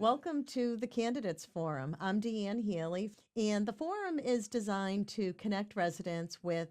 Welcome to the Candidates Forum. I'm Deanne Healy, and the forum is designed to connect residents with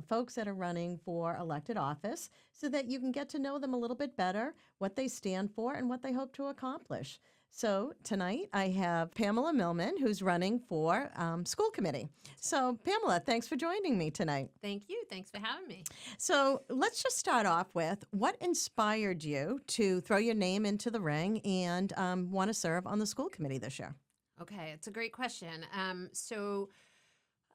folks that are running for elected office so that you can get to know them a little bit better, what they stand for, and what they hope to accomplish. So tonight I have Pamela Milman, who's running for school committee. So, Pamela, thanks for joining me tonight. Thank you. Thanks for having me. So let's just start off with what inspired you to throw your name into the ring and want to serve on the school committee this year? Okay, it's a great question. So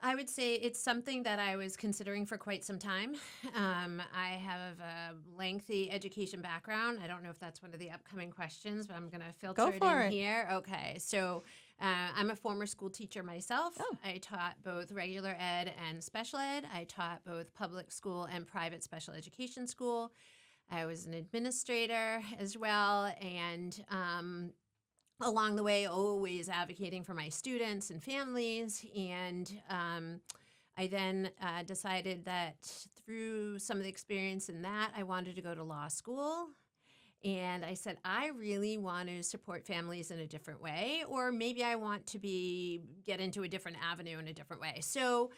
I would say it's something that I was considering for quite some time. I have a lengthy education background. I don't know if that's one of the upcoming questions, but I'm going to filter Go it for in it. here. Okay, so I'm a former school teacher myself. Oh. I taught both regular ed and special ed. I taught both public school and private special education school. I was an administrator as well, and along the way, always advocating for my students and families. And I then decided that through some of the experience in that, I wanted to go to law school. And I said, I really want to support families in a different way, or maybe I want to get into a different avenue in a different way. So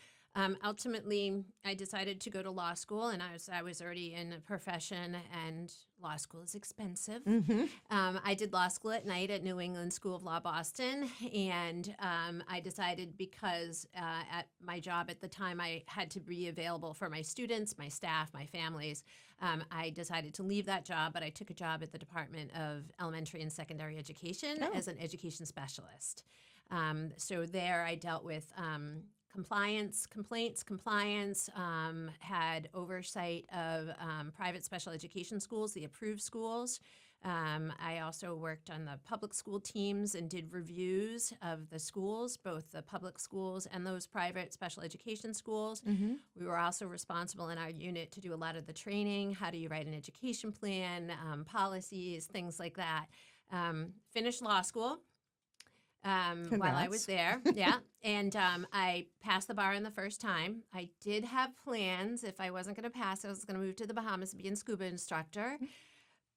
ultimately, I decided to go to law school, and I was already in a profession, and law school is expensive. Mm-hmm. I did law school at night at New England School of Law, Boston, and I decided because at my job at the time, I had to be available for my students, my staff, my families. I decided to leave that job, but I took a job at the Department of Elementary and Secondary Education as an education specialist. So there I dealt with compliance, had oversight of private special education schools, the approved schools. I also worked on the public school teams and did reviews of the schools, both the public schools and those private special education schools. Mm-hmm. We were also responsible in our unit to do a lot of the training. How do you write an education plan, policies, things like that. Finished law school. While I was there. Yeah. And I passed the bar in the first time. I did have plans. If I wasn't going to pass, I was going to move to the Bahamas and be a scuba instructor.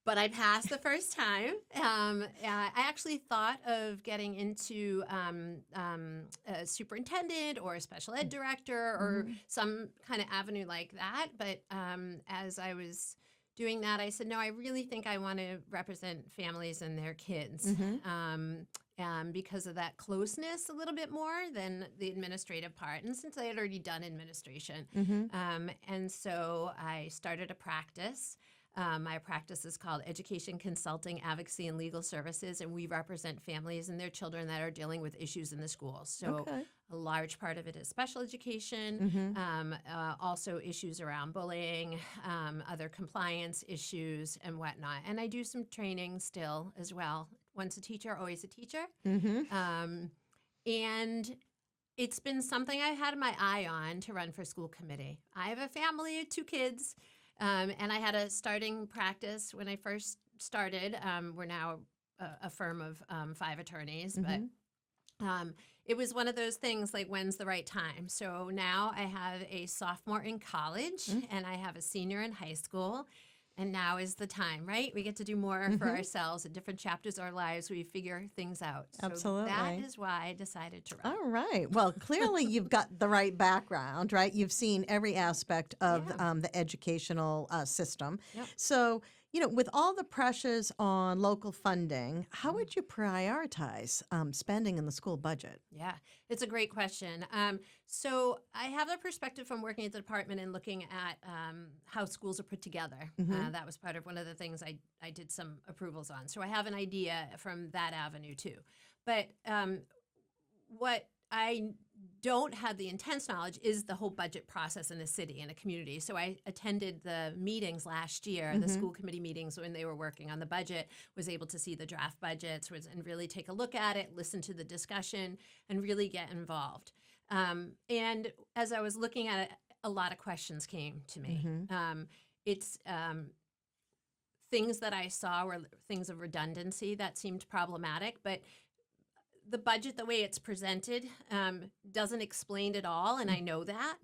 But I passed the first time. I actually thought of getting into a superintendent or a special ed director or some kind of avenue like that. But as I was doing that, I said, no, I really think I want to represent families and their kids. Because of that closeness a little bit more than the administrative part. And since I had already done administration. And so I started a practice. My practice is called Education Consulting, Advocacy, and Legal Services, and we represent families and their children that are dealing with issues in the schools. So a large part of it is special education, also issues around bullying, other compliance issues, and whatnot. And I do some training still as well. Once a teacher, always a teacher. And it's been something I had my eye on to run for school committee. I have a family, 2 kids. And I had a starting practice when I first started. We're now a firm of 5 attorneys, but it was one of those things like, when's the right time? So now I have a sophomore in college and I have a senior in high school. And now is the time, right? We get to do more for ourselves at different chapters of our lives. We figure things out. So Absolutely. that is why I decided to run. All right. Well, clearly you've got the right background, right? You've seen every aspect of the educational system. Yep. So, with all the pressures on local funding, how would you prioritize spending in the school budget? Yeah, it's a great question. So I have a perspective from working at the department and looking at how schools are put together. That was part of one of the things I did some approvals on. So I have an idea from that avenue too. But what I don't have the intense knowledge is the whole budget process in a city and a community. So I attended the meetings last year, the school committee meetings when they were working on the budget, was able to see the draft budgets and really take a look at it, listen to the discussion, and really get involved. And as I was looking at it, a lot of questions came to me. It's things that I saw were things of redundancy that seemed problematic, but the budget, the way it's presented, doesn't explain it all, and I know that.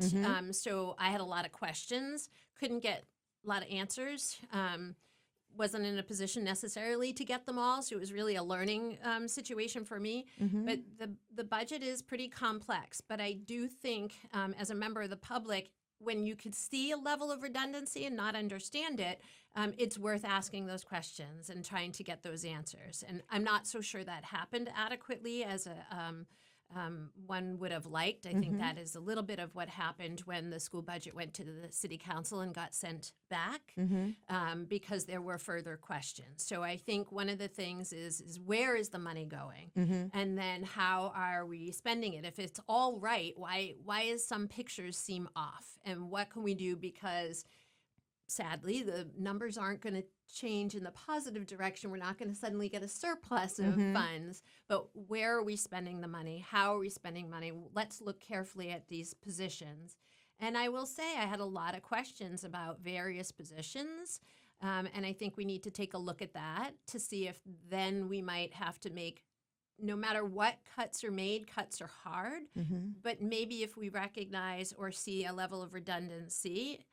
So I had a lot of questions, couldn't get a lot of answers. wasn't in a position necessarily to get them all, so it was really a learning situation for me. But the budget is pretty complex. But I do think, as a member of the public, when you could see a level of redundancy and not understand it, it's worth asking those questions and trying to get those answers. And I'm not so sure that happened adequately as one would have liked. I think that is a little bit of what happened when the school budget went to the city council and got sent back, because there were further questions. So I think one of the things is where is the money going? And then how are we spending it? If it's all right, why is some pictures seem off? And what can we do? Because sadly, the numbers aren't going to change in the positive direction. We're not going to suddenly get a surplus of funds, but where are we spending the money? How are we spending money? Let's look carefully at these positions. And I will say I had a lot of questions about various positions, and I think we need to take a look at that to see if then we might have to make, no matter what cuts are made, cuts are hard, but maybe if we recognize or see a level of redundancy,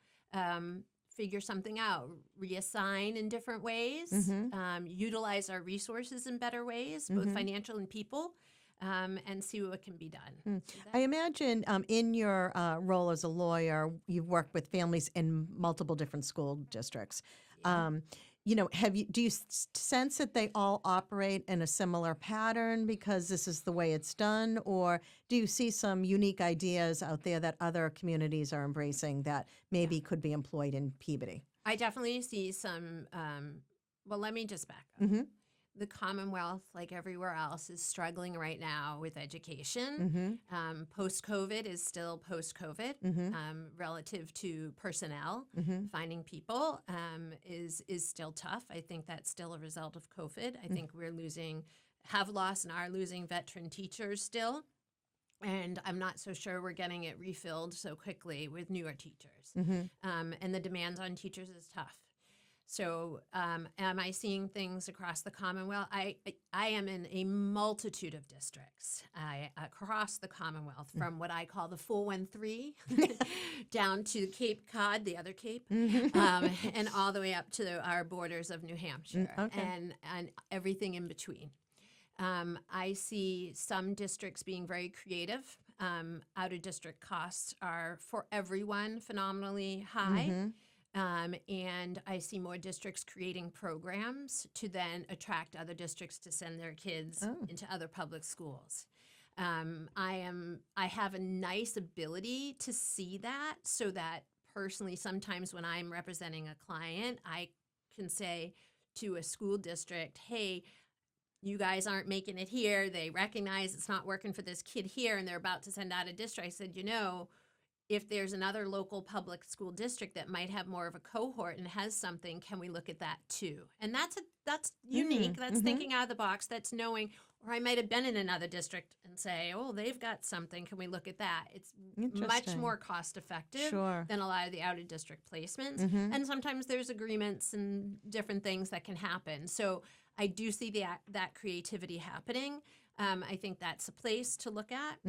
figure something out, reassign in different ways, utilize our resources in better ways, both financial and people, and see what can be done. I imagine in your role as a lawyer, you've worked with families in multiple different school districts. You know, do you sense that they all operate in a similar pattern because this is the way it's done, or do you see some unique ideas out there that other communities are embracing that maybe could be employed in Peabody? I definitely see some. Well, let me just back up. The Commonwealth, like everywhere else, is struggling right now with education. Post-COVID is still post-COVID relative to personnel. Finding people is still tough. I think that's still a result of COVID. I think have lost and are losing veteran teachers still. And I'm not so sure we're getting it refilled so quickly with newer teachers. And the demands on teachers is tough. So am I seeing things across the Commonwealth? I am in a multitude of districts across the Commonwealth, from what I call the 413 down to Cape Cod, the other Cape, and all the way up to our borders of New Hampshire and everything in between. I see some districts being very creative. Out-of-district costs are, for everyone, phenomenally high. And I see more districts creating programs to then attract other districts to send their kids into other public schools. I have a nice ability to see that, so that personally, sometimes when I'm representing a client, I can say to a school district, hey, you guys aren't making it here. They recognize it's not working for this kid here, and they're about to send out a district. I said, if there's another local public school district that might have more of a cohort and has something, can we look at that too? And that's unique. That's thinking out of the box. That's knowing, or I might have been in another district and say, oh, they've got something. Can we look at that? It's much more cost effective than a lot of the out of district placements. And sometimes there's agreements and different things that can happen. So I do see that creativity happening. I think that's a place to look at.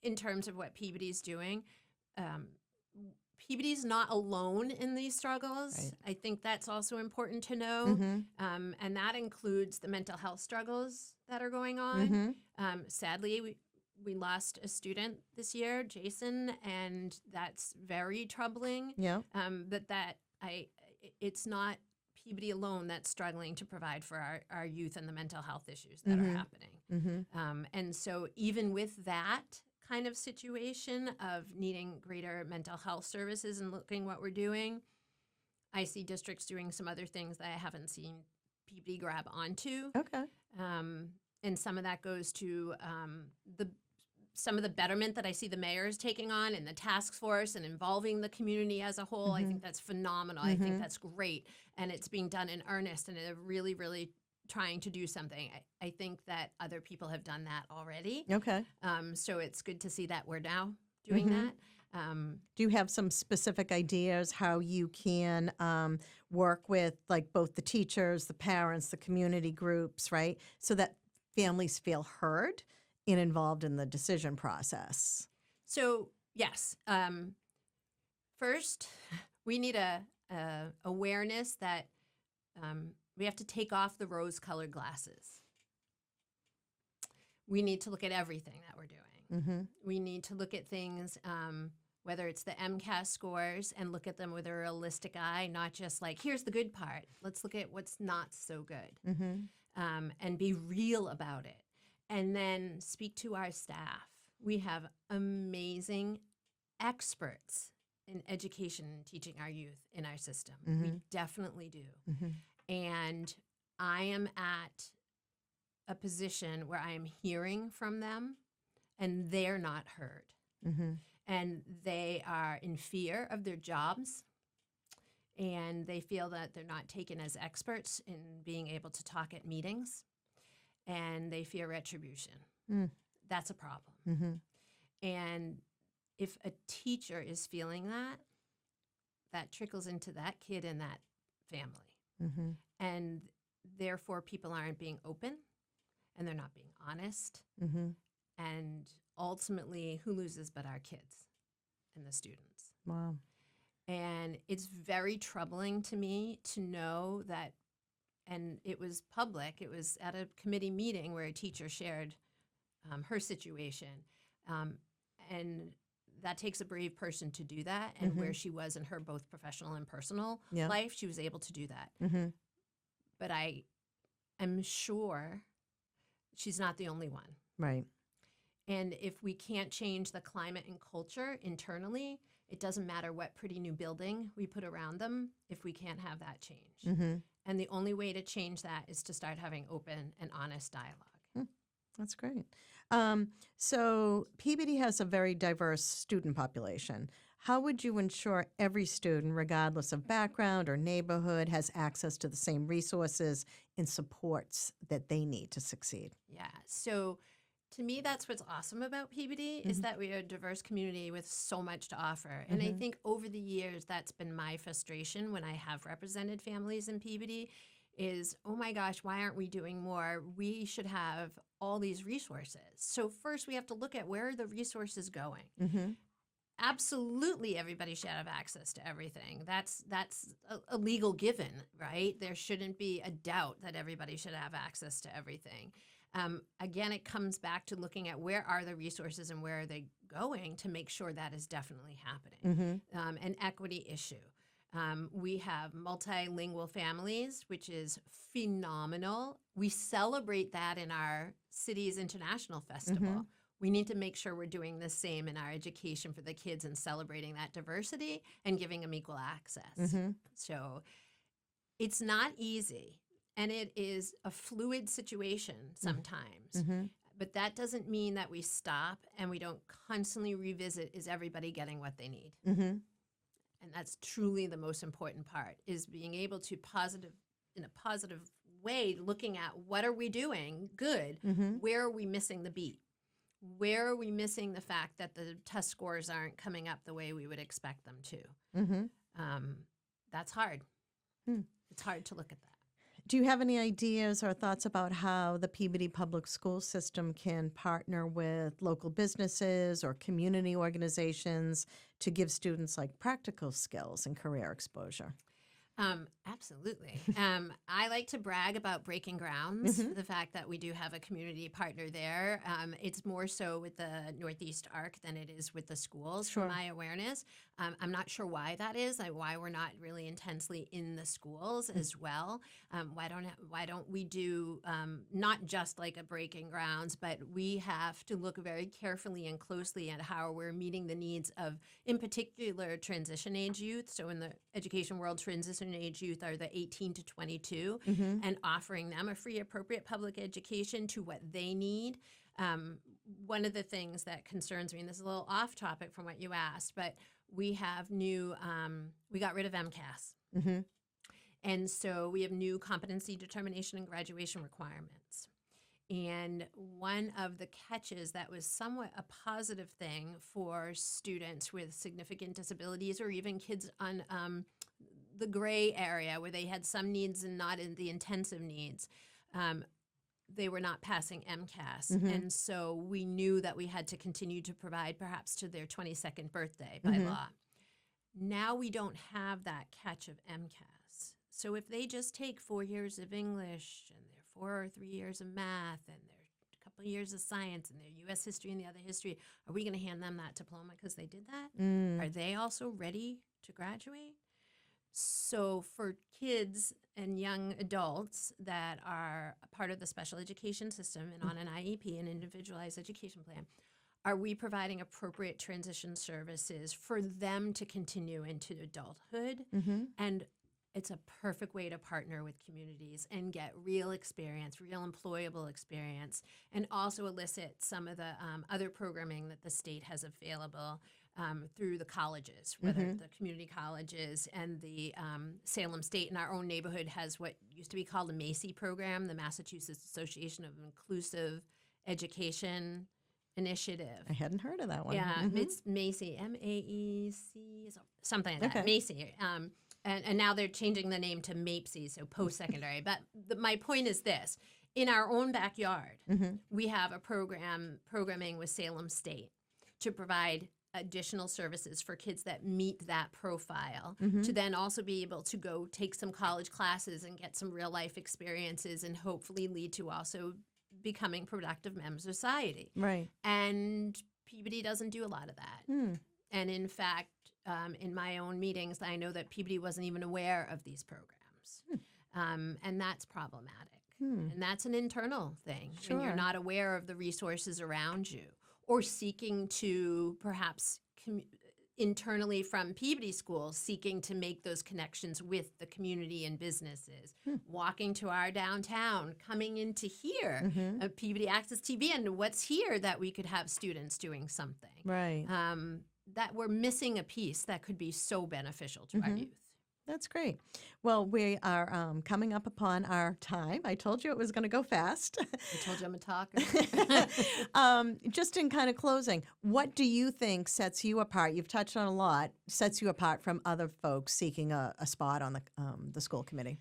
In terms of what Peabody's doing. Peabody's not alone in these struggles. I think that's also important to know. And that includes the mental health struggles that are going on. Sadly, we lost a student this year, Jason, and that's very troubling. It's not Peabody alone that's struggling to provide for our youth and the mental health issues that are happening. And so even with that kind of situation of needing greater mental health services and looking what we're doing, I see districts doing some other things that I haven't seen Peabody grab onto. And some of that goes to some of the betterment that I see the mayors taking on and the task force and involving the community as a whole. I think that's phenomenal. I think that's great. And it's being done in earnest, and they're really, really trying to do something. I think that other people have done that already. So it's good to see that we're now doing that. Do you have some specific ideas how you can work with like both the teachers, the parents, the community groups, right? So that families feel heard and involved in the decision process? So yes, first we need a awareness that we have to take off the rose-colored glasses. We need to look at everything that we're doing. We need to look at things, whether it's the MCAS scores, and look at them with a realistic eye, not just like, here's the good part. Let's look at what's not so good, and be real about it. And then speak to our staff. We have amazing experts in education and teaching our youth in our system. We definitely do. And I am at a position where I am hearing from them and they're not heard. And they are in fear of their jobs, and they feel that they're not taken as experts in being able to talk at meetings, and they fear retribution. That's a problem. And if a teacher is feeling that, that trickles into that kid and that family. And therefore, people aren't being open, and they're not being honest. And ultimately, who loses but our kids and the students? Wow. And it's very troubling to me to know that, and it was public, it was at a committee meeting where a teacher shared her situation. And that takes a brave person to do that. And where she was in her both professional and personal life, she was able to do that. But I am sure she's not the only one. Right. And if we can't change the climate and culture internally, it doesn't matter what pretty new building we put around them if we can't have that change. And the only way to change that is to start having open and honest dialogue. That's great. So Peabody has a very diverse student population. How would you ensure every student, regardless of background or neighborhood, has access to the same resources and supports that they need to succeed? Yeah. So to me, that's what's awesome about Peabody is that we are a diverse community with so much to offer. And I think over the years, that's been my frustration when I have represented families in Peabody is, oh my gosh, why aren't we doing more? We should have all these resources. So first we have to look at where are the resources going. Absolutely, everybody should have access to everything. That's a legal given, right? There shouldn't be a doubt that everybody should have access to everything. Again, it comes back to looking at where are the resources and where are they going to make sure that is definitely happening. An equity issue. We have multilingual families, which is phenomenal. We celebrate that in our city's international festival. We need to make sure we're doing the same in our education for the kids and celebrating that diversity and giving them equal access. So it's not easy, and it is a fluid situation sometimes. But that doesn't mean that we stop and we don't constantly revisit, is everybody getting what they need? And that's truly the most important part, is being able to in a positive way, looking at what are we doing good, where are we missing the beat? Where are we missing the fact that the test scores aren't coming up the way we would expect them to? That's hard. It's hard to look at that. Do you have any ideas or thoughts about how the Peabody Public School System can partner with local businesses or community organizations to give students like practical skills and career exposure? Absolutely. I like to brag about Breaking Grounds, the fact that we do have a community partner there. It's more so with the Northeast Arc than it is with the schools, from my awareness. I'm not sure why that is, why we're not really intensely in the schools as well. Why don't we do not just like a Breaking Grounds, but we have to look very carefully and closely at how we're meeting the needs of, in particular, transition age youth. So in the education world, transition age youth are the 18 to 22, and offering them a free, appropriate public education to what they need. One of the things that concerns me, and this is a little off topic from what you asked, but we have new, we got rid of MCAS. And so we have new competency determination and graduation requirements. And one of the catches that was somewhat a positive thing for students with significant disabilities, or even kids on the gray area where they had some needs and not in the intensive needs, they were not passing MCAS. And so we knew that we had to continue to provide perhaps to their 22nd birthday by law. Now we don't have that catch of MCAS. So if they just take 4 years of English and their 4 or 3 years of math and their couple years of science and their U.S. history and the other history, are we going to hand them that diploma because they did that? Are they also ready to graduate? So for kids and young adults that are a part of the special education system and on an IEP, an individualized education plan, are we providing appropriate transition services for them to continue into adulthood? And it's a perfect way to partner with communities and get real experience, real employable experience, and also elicit some of the other programming that the state has available through the colleges, whether the community colleges and the Salem State in our own neighborhood has what used to be called a MACI program, the Massachusetts Association of Inclusive Education Initiative. I hadn't heard of that one. Yeah, it's MACI, M-A-E-C, something like that, Okay. MACI. And now they're changing the name to MAPSI, so post-secondary. But my point is this. In our own backyard, we have a programming with Salem State to provide additional services for kids that meet that profile, to then also be able to go take some college classes and get some real life experiences and hopefully lead to also becoming productive members of society. Right. And Peabody doesn't do a lot of that. And in fact, in my own meetings, I know that Peabody wasn't even aware of these programs. And that's problematic. And that's an internal thing. Sure. When you're not aware of the resources around you or seeking to perhaps internally from Peabody schools, seeking to make those connections with the community and businesses, walking to our downtown, coming into here, Peabody Access TV, and what's here that we could have students doing something. Right. That we're missing a piece that could be so beneficial to our youth. That's great. Well, we are coming up upon our time. I told you it was going to go fast. I told you I'm a talker. Just in kind of closing, what do you think sets you apart? You've touched on a lot, sets you apart from other folks seeking a spot on the school committee.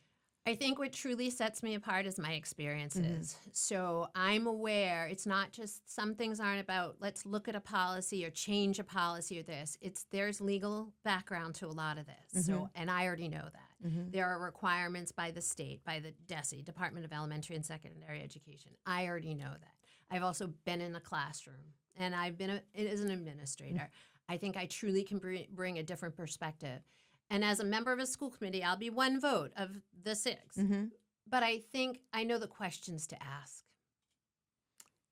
I think what truly sets me apart is my experiences. So I'm aware it's not just some things aren't about let's look at a policy or change a policy or this. There's legal background to a lot of this. So and I already know that. There are requirements by the state, by the DESE, Department of Elementary and Secondary Education. I already know that. I've also been in a classroom and I've been as an administrator. I think I truly can bring a different perspective. And as a member of a school committee, I'll be one vote of the 6. But I think I know the questions to ask.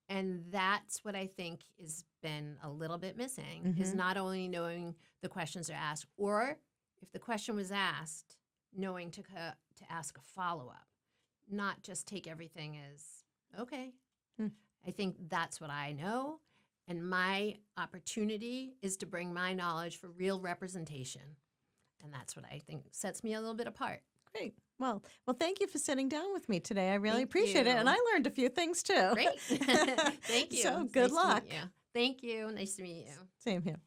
And that's what I think has been a little bit missing, is not only knowing the questions to ask, or if the question was asked, knowing to ask a follow-up, not just take everything as, okay. I think that's what I know. And my opportunity is to bring my knowledge for real representation. And that's what I think sets me a little bit apart. Great. Well, thank you for sitting down with me today. I really Thank appreciate it. you. And I learned a few things too. Great. Thank you. So It's good nice to meet luck. you. Thank you. Nice to meet you. Same here.